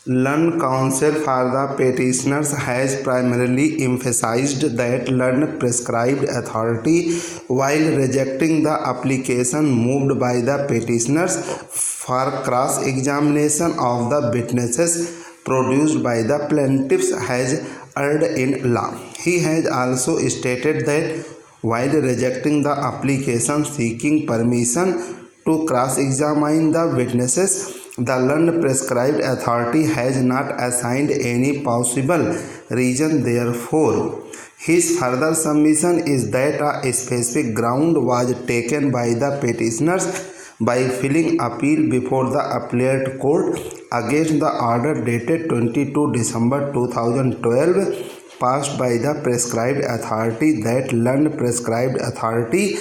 Learned counsel for the petitioners has primarily emphasized that learned prescribed authority while rejecting the application moved by the petitioners for cross-examination of the witnesses produced by the plaintiffs has erred in law. He has also stated that while rejecting the application seeking permission to cross-examine the witnesses, the learned prescribed authority has not assigned any possible reason therefor. His further submission is that a specific ground was taken by the petitioners by filing appeal before the appellate court against the order dated 22 December 2012 passed by the prescribed authority. That learned prescribed authority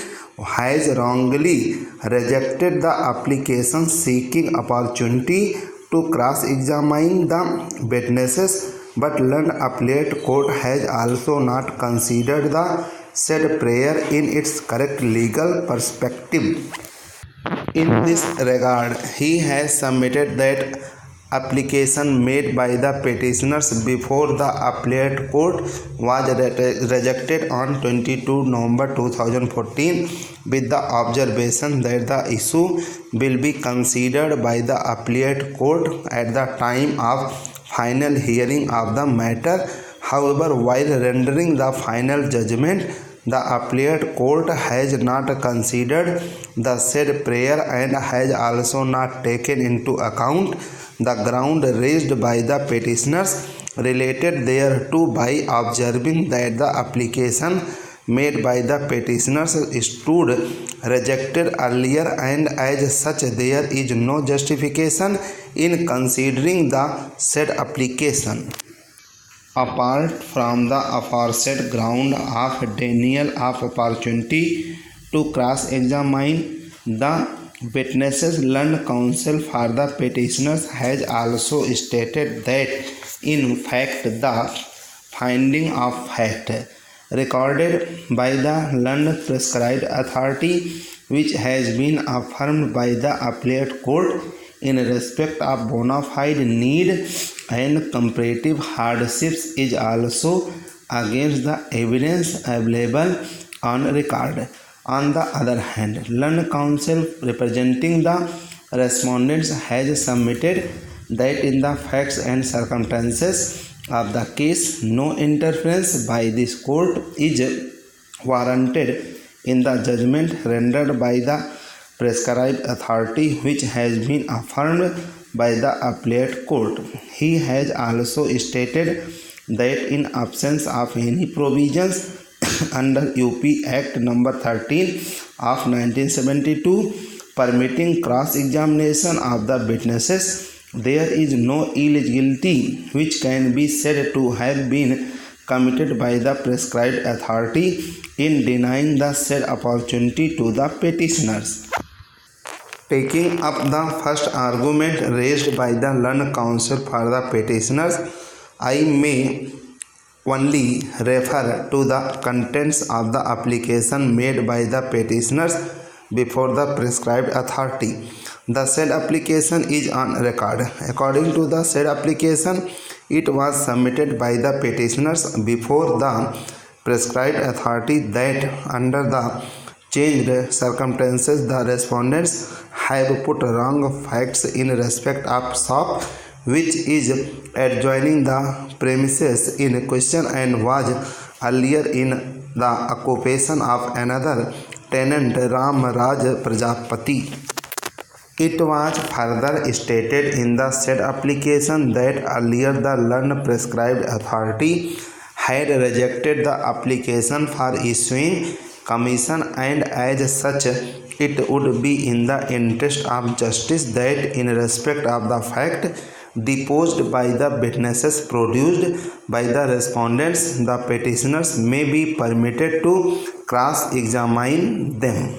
has wrongly rejected the application seeking opportunity to cross-examine the witnesses, but learned appellate court has also not considered the said prayer in its correct legal perspective. In this regard, he has submitted that application made by the petitioners before the appellate court was rejected on 22 November 2014 with the observation that the issue will be considered by the appellate court at the time of final hearing of the matter. However, while rendering the final judgment, the appellate court has not considered the said prayer and has also not taken into account the ground raised by the petitioners related thereto by observing that the application made by the petitioners stood rejected earlier, and as such there is no justification in considering the said application. Apart from the aforesaid ground of denial of opportunity to cross-examine the witnesses, learned counsel for the petitioners has also stated that in fact the finding of fact recorded by the learned prescribed authority, which has been affirmed by the appellate court in respect of bona fide need and comparative hardships, is also against the evidence available on record. On the other hand, learned counsel representing the respondents has submitted that in the facts and circumstances of the case, no interference by this court is warranted in the judgment rendered by the prescribed authority, which has been affirmed by the appellate court. He has also stated that in absence of any provisions under UP Act number 13 of 1972 permitting cross-examination of the witnesses, there is no illegality which can be said to have been committed by the prescribed authority in denying the said opportunity to the petitioners. Taking up the first argument raised by the learned counsel for the petitioners, I may only refer to the contents of the application made by the petitioners before the prescribed authority. The said application is on record. According to the said application, it was submitted by the petitioners before the prescribed authority that under the changed circumstances the respondents have put wrong facts in respect of shop which is adjoining the premises in question and was earlier in the occupation of another tenant, Ram Raj Prajapati. It was further stated in the said application that earlier the learned prescribed authority had rejected the application for issuing commission, and as such it would be in the interest of justice that in respect of the fact deposed by the witnesses produced by the respondents, the petitioners may be permitted to cross-examine them.